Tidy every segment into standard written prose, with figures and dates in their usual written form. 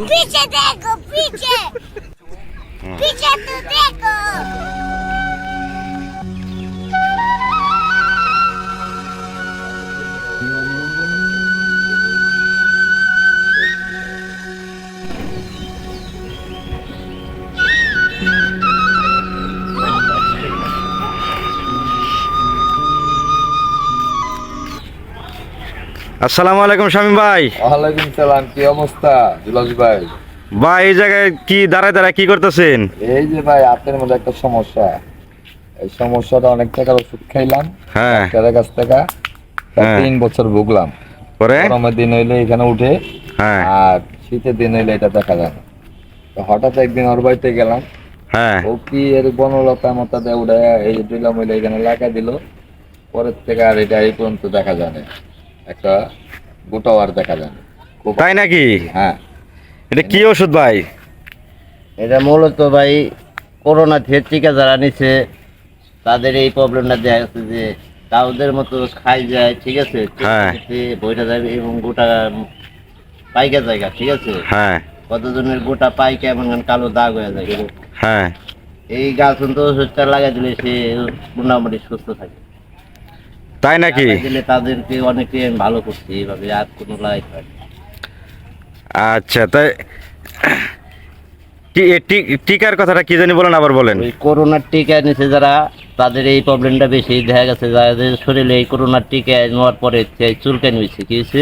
पीछे देखो पीछे पीछे तो देखो আসসালামু আলাইকুম শামীম ভাই। ওয়ালাইকুম সালাম। কি অবস্থা জুলাস ভাই? ভাই এই জায়গায় কি দাঁড়ায় দাঁড়ায় কি করতেছেন? এই যে ভাই হাতের মধ্যে একটা সমস্যা, এই সমস্যাটা অনেক টাকার ওষুধ খাইলাম হ্যাঁ ডাক্তারের কাছ থেকে, হ্যাঁ। 3 বছর ভুগলাম। পরে গরমের দিন হইলে এখানে উঠে, হ্যাঁ আর শীতের দিন হইলে এটা দেখা যায় না। তো হঠাৎ একদিন ওর বাড়িতে গেলাম, হ্যাঁ ও কি এর বনলতা মতা দিয়ে উঠে এই দিলাম হইলে এখানে লাগা দিল। পরের থেকে আর এটা এই পর্যন্ত দেখা যায় না, একটা গোটাও আর দেখা যায় না। খুব তাই নাকি? হ্যাঁ। এটা কি ওষুধ ভাই? এটা মূলত ভাই করোনা থেকে টিকা যারা নিছে তাদের এই প্রবলেমটা দেখা যাচ্ছে যে কাউদের মতো খাই যায়, ঠিক আছে, হ্যাঁ। বইটা যাবে এবং গোটা পাইকা জায়গা, ঠিক আছে, হ্যাঁ কতজনের গোটা পাইকা এমন কালো দাগ হয়ে যায়। হ্যাঁ। এই গাছ তো ওষুধটা লাগাই দিলে সে মোটামুটি সুস্থ থাকে। তাই নাকি? লাগাই দিলে তাদেরকে অনেকে ভালো করছে এইভাবে, আর কোনো লাগাই হয় না। আচ্ছা, তাই টিকার কথাটা কি জানি বলেন, আবার বলেন। ওই করোনার টিকা নিছে যারা তাদের এই প্রবলেমটা বেশি দেখা গেছে, যাদের শরীরে এই করোনার টিকা নেওয়ার পরে চুলকানি হয়েছে। কি হয়েছে?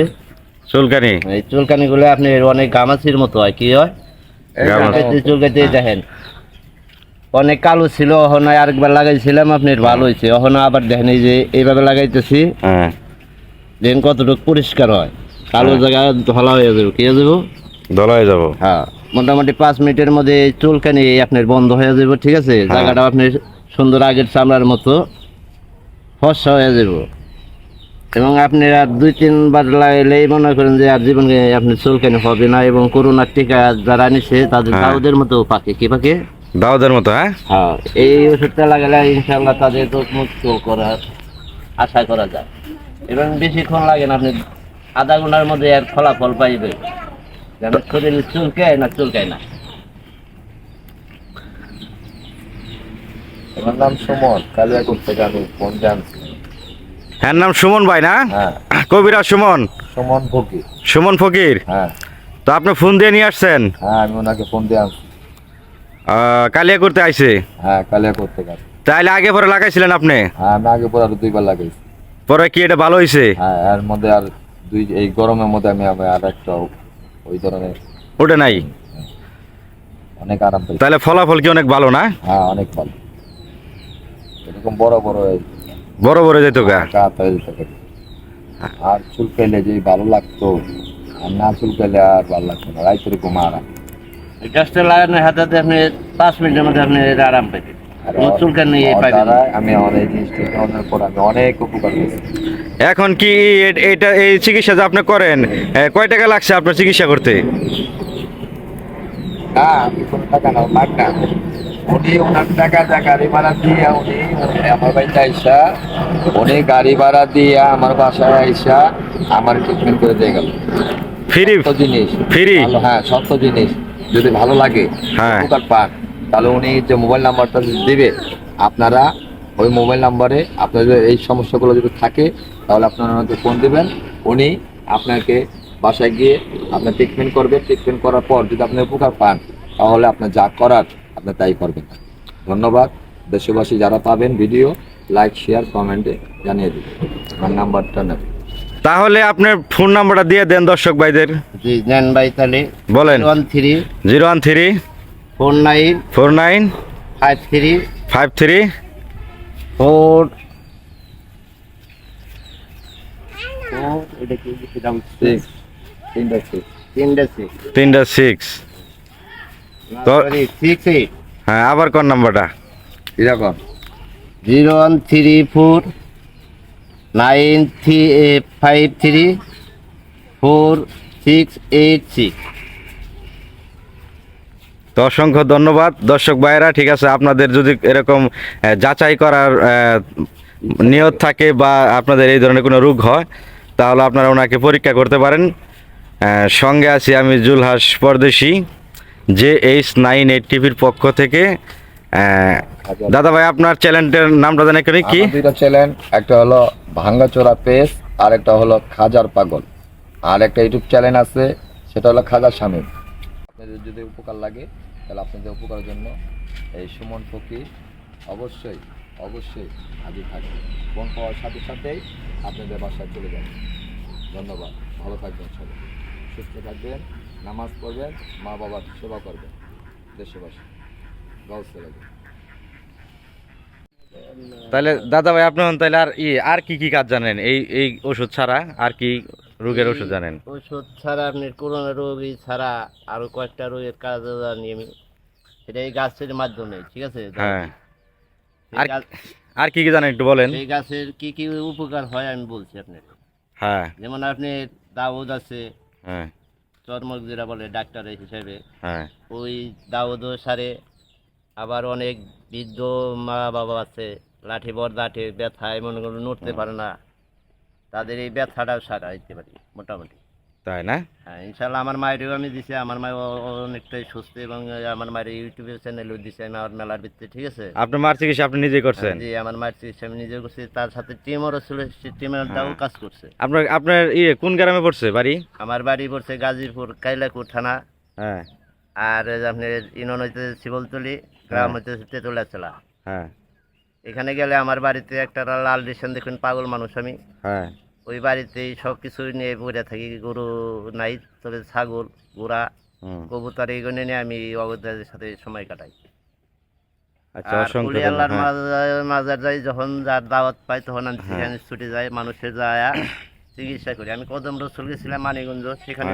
চুলকানি। এই চুলকানি গুলো আপনি অনেক গামাছির মতো হয়। কি হয়? চুলকাতে দেখেন অনেক কালো ছিল, অহনা আরেকবার লাগাইছিলাম আপনার ভালো হয়েছে, অহনা আবার দেখেন এই যে এইভাবে লাগাইতেছি, হ্যাঁ দেখেন কতটুকু পরিষ্কার হয়। কালো জায়গা ধলা হয়ে যাবে। কি হয়ে যাবো? ধলা হয়ে যাবো। হ্যাঁ, মোটামুটি 5 মিনিটের মধ্যে এই চুলকানি আপনার বন্ধ হয়ে যাবে, ঠিক আছে। জায়গাটা আপনার সুন্দর আগের চামড়ার মতো ফর্সা হয়ে যাব, এবং আপনি আর 2-3 বার লাগাইলেই মনে করেন যে আর জীবনে আপনার চুলকানি হবে না। এবং করোনার টিকা যারা নিছে তাদের দাউদের মতো পাকে। কি পাকে? দাউদের মতো। হ্যাঁ হ্যাঁ, এই ওষুধটা লাগালে ইনশাল্লাহ তাদের রোগ মুক্ত করার আশা করা যায়। এবং বেশিক্ষণ লাগে না, আপনি আধা ঘন্টার মধ্যে আর ফলাফল পাইবে, যেন শরীর চুলকায় না চুলকায় না। আমার নাম সুমন, কালিয়াকুর থেকে আমি ফোন জানছি। হ্যাঁ, নাম সুমন ভাই না? হ্যাঁ, কবিরা সুমন। সুমন ফকির। সুমন ফকির। হ্যাঁ তো আপনি ফোন দিয়ে নিয়ে আসছেন? হ্যাঁ, আমি ওনাকে ফোন দিয়ে আনছি। কালিয়া করতে আইছে? হ্যাঁ, কালিয়াকুর থেকে। তাইলে আগে পরে লাগাইছিলেন আপনি? হ্যাঁ, আমি আগে পরে আরো 2 বার লাগাইছি। পরে কি এটা ভালো হয়েছে? হ্যাঁ, এর মধ্যে আর এই গরমের মধ্যে আমি আর একটা ওই ধরনের ওটা নাই? অনেক আরাম পাই। তাহলে ফলাফল কি অনেক ভালো না? হ্যাঁ, অনেক ভালো। এরকম বড় বড় বড় বড় যেত গা। কাত হয়ে যেতে পারে। আর চুল পেলে যে ভালো লাগতো, আর না চুল পেলে আর ভালো লাগতো না। রাইতের ঘুম আরাম। এই গাছটা লাগানোর হাতে আপনি 5 মিনিটের মধ্যে আপনি এটা আরাম পাইবেন। চুলকানি পাইবেন। আমি আমার এই জিনিসটা করানোর পর আমি অনেক উপকার পেয়েছি। এখন কি এটা এই চিকিৎসা যে আপনি করেন, কয় টাকা লাগছে আপনার চিকিৎসা করতে? না, আমি কোনো টাকা না মাগনা। উনি ওনার টাকা গাড়ি ভাড়া দিয়ে উনি আমার বাড়িতে আইসা, উনি গাড়ি ভাড়া দিয়ে আমার বাসায় আইসা আমার ট্রিটমেন্ট করে দিয়ে গেল। ফ্রি? সত্য জিনিস ফ্রি? ভালো, হ্যাঁ সত্য জিনিস। যদি ভালো লাগে, হ্যাঁ, উপকার পান, তাহলে উনি যে মোবাইল নাম্বারটা দিবে, আপনারা ওই মোবাইল নাম্বারে আপনাদের এই সমস্যাগুলো যদি থাকে তাহলে আপনারা ওনাকে ফোন দিবেন। উনি আপনাকে বাসায় গিয়ে আপনার ট্রিটমেন্ট করবে। ট্রিটমেন্ট করার পর যদি আপনি উপকার পান তাহলে আপনার যা করার আপনি তাই করবেন। ধন্যবাদ। দেশবাসী যারা পাবেন ভিডিও লাইক শেয়ার কমেন্টে জানিয়ে দেবেন। আমার নাম্বারটা নেবেন। তাহলে আপনার ফোন নাম্বারটা দিয়ে দেন দর্শক ভাইদের। জি নেন ভাই, তাহলে বলেন। 13 013 49 49 53 53 4 এটা কি দাম? 6 3 তিনটা 6। তো 68 হ্যাঁ, আবার কোন নাম্বারটা? এরকম 0134 9353 4686। তো অসংখ্য ধন্যবাদ দর্শক ভাইয়েরা। ঠিক আছে, আপনাদের যদি এরকম যাচাই করার নিয়ত থাকে বা আপনাদের এই ধরনের কোনো রোগ হয় তাহলে আপনারা ওনাকে পরীক্ষা করতে পারেন। সঙ্গে আছি আমি জুলহাস পরদেশি JH98 টিভির পক্ষ থেকে। দাদা ভাই আপনার চ্যানেলটার নামটা জানেন কি? আমার দুইটা চ্যানেল, একটা হলো ভাঙ্গাচোরা পেজ আর একটা হলো খাজার পাগল, আর একটা ইউটিউব চ্যানেল আছে সেটা হলো খাজার স্বামী। আপনাদের যদি উপকার লাগে তাহলে আপনাদের উপকারের জন্য এই সুমন ফকির অবশ্যই অবশ্যই হাজির থাকবে। ফোন পাওয়ার সাথে সাথেই আপনাদের বাসায় চলে যাবে। ধন্যবাদ, ভালো থাকবেন সবাই, সুস্থ থাকবেন, নামাজ পড়বেন, মা বাবার সেবা করবেন, দেশবাসী গাউসে লাগবে। তাহলে দাদা ভাই আপনি তাহলে আর কি কাজ জানেন এই ওষুধ ছাড়া? আর কি রোগের ওষুধ জানেন? ওষুধ ছাড়া আপনার করোনা রোগী ছাড়া আরো কয়েকটা রোগের কাজ জানি আমি, সেটা এই গাছের মাধ্যমে, ঠিক আছে? হ্যাঁ, এই আর গাছ- আর কি জানেন একটু বলেন। এই গাছের কি কি উপকার হয় আমি বলছি আপনাকে। হ্যাঁ যেমন আপনি দাউদ আছে, হ্যাঁ চর্মক যেটা বলে ডাক্তার হিসেবে, হ্যাঁ ওই দাউদ সারে। আবার অনেক বৃদ্ধ মা বাবা আছে, লাঠি বরদাঠে ব্যথায় মনে করুন নড়তে পারে না, তাদের এই ব্যথাটাও সারা দিতে পারি মোটামুটি। তাই না? হ্যাঁ ইনশাল্লাহ আমার মায়েরও আমি দিছি, আমার মায়ের অনেকটাই সুস্থ, এবং আমার মায়ের ইউটিউবের চ্যানেলও দিছি আমি আমার মেলার ভিত্তিতে, ঠিক আছে? আপনার মার চিকিৎসা আপনি নিজেই করছেন? জি, আমার মায়ের চিকিৎসা আমি নিজে করছি, তার সাথে টিমরও ছিল, টিমারটাও কাজ করছে। আপনার কোন গ্রামে পড়ছে বাড়ি? আমার বাড়ি পড়ছে গাজীপুর কাইলাকুর থানা, হ্যাঁ আর আপনার ইউনিয়ন হইতে শিবলতলি, গ্রাম হইতে তেতুলাচলা। হ্যাঁ এখানে গেলে আমার বাড়িতে একটা লাল রেশন দেখুন, পাগল মানুষ আমি, হ্যাঁ ওই বাড়িতেই সব কিছু নিয়ে পড়ে থাকি। গরু নাই, তবে ছাগল, ঘোড়া, হুম। কবুতর এইগুলো নিয়ে আমি অবদাদের সাথে সময় কাটাই। আচ্ছা, আর অসংখ্য কুলি আল্লাহর ধন্যবাদ। মাজার যাই, যখন যার দাওয়াত পাই তখন আমি সেখানে ছুটে যাই, মানুষের যায় চিকিৎসা করি। আমি কদম রসুল গেছিলাম মানিকগঞ্জ, সেখানে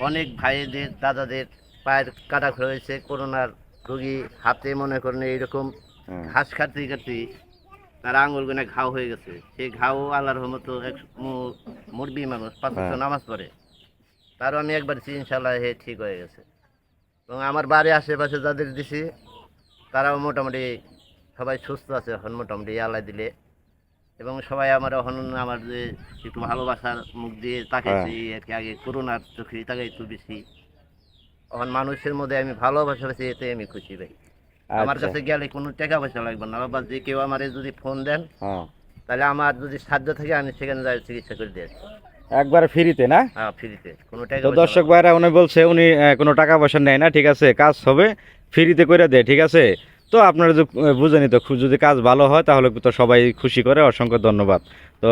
অনেক ভাইদের দাদাদের পায়ের কাটা হয়েছে, করোনার রোগী, হাতে মনে করেন এইরকম ঘাস কাটতে কাটতে তার আঙুলগুলো ঘাও হয়ে গেছে। সেই ঘাও আল্লাহর রহমতে এক মুরবি মানুষ 5 ওয়াক্ত নামাজ পড়ে, তারও আমি একবার ইনশাল্লাহ ঠিক হয়ে গেছে। এবং আমার বাড়ির আশেপাশে যাদের দিছি তারাও মোটামুটি সবাই সুস্থ আছে এখন মোটামুটি আল্লাহ দিলে। এবং সবাই আমার এখন আমার যে একটু ভালোবাসার মুখ দিয়ে তাকাইছি আর কি, আগে করোনার চোখে তাকাইতো বেশি, এখন মানুষের মধ্যে আমি ভালোবাসা পেয়েছি, এতে আমি খুশি ভাই। আমার আচ্ছা। কাছে গেলে কোনো টাকা পয়সা লাগবে না, বা যে কেউ আমার যদি ফোন দেন হ্যাঁ, তাহলে আমার যদি সাহায্য থাকে আমি সেখানে যাই চিকিৎসা করে দিয়ে আসি। একবারে ফ্রিতে না? হ্যাঁ, ফ্রিতে, কোনো টাকা তো পয়সা দর্শক ভাইরা উনি বলছে উনি কোনো টাকা পয়সা নেয় না, ঠিক আছে? কাজ হবে ফ্রিতে করে দেয়, ঠিক আছে? তো আপনারা বুঝে নিত, যদি কাজ ভালো হয় তাহলে তো সবাই খুশি করে। অসংখ্য ধন্যবাদ। তো